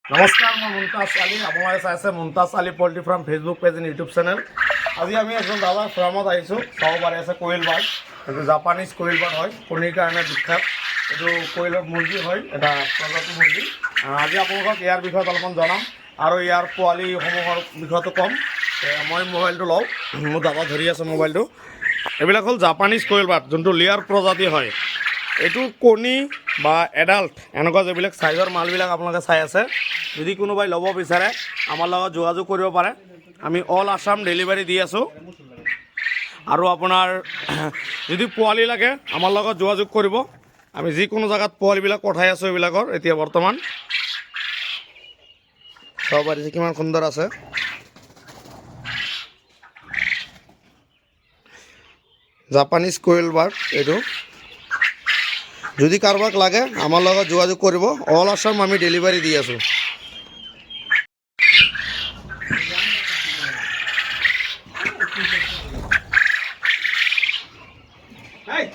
নমস্কাৰ, মই মুমতাজ আলী। আপোনালোকে চাই আছে Mumtaz Ali poultry farm Facebook page and YouTube channel. আজি আমি এজন দাদাৰ ফাৰ্মত আহিছোঁ। চাব পাৰে আছে কোয়েল বাৰ্ড। এইটো জাপানিজ কোয়েল বাৰ্ড হয়, কণীৰ কাৰণে বিখ্যাত। এইটো কোয়েলৰ মুৰ্গী হয়, এটা প্ৰজাতিৰ মুৰ্গী। আজি আপোনালোকক ইয়াৰ বিষয়ত অলপমান জনাম আৰু ইয়াৰ পোৱালিসমূহৰ বিষয়টো ক'ম। মই মোবাইলটো লওঁ, মোৰ দাদা ধৰি আছে মোবাইলটো। এইবিলাক হ'ল জাপানিজ কোয়েল বাৰ্ড, যোনটো লেয়াৰ প্ৰজাতি হয়। এইটো কণী বা এডাল্ট এনেকুৱা যিবিলাক চাইজৰ মালবিলাক আপোনালোকে চাই আছে। যদি কোনোবাই ল'ব বিচাৰে আমাৰ লগত যোগাযোগ কৰিব পাৰে। আমি অল আছাম ডেলিভাৰী দি আছোঁ। আৰু আপোনাৰ যদি পোৱালি লাগে আমাৰ লগত যোগাযোগ কৰিব। আমি যিকোনো জেগাত পোৱালিবিলাক পঠাই আছোঁ এইবিলাকৰ। এতিয়া বৰ্তমান চাব পাৰিছে কিমান সুন্দৰ আছে। জাপানিজ কোয়েল বাৰ্ড এইটো। যদি কাৰোবাক লাগে আমাৰ লগত যোগাযোগ কৰিব। অল আছাম আমি ডেলিভাৰী দি আছোঁ। Hey!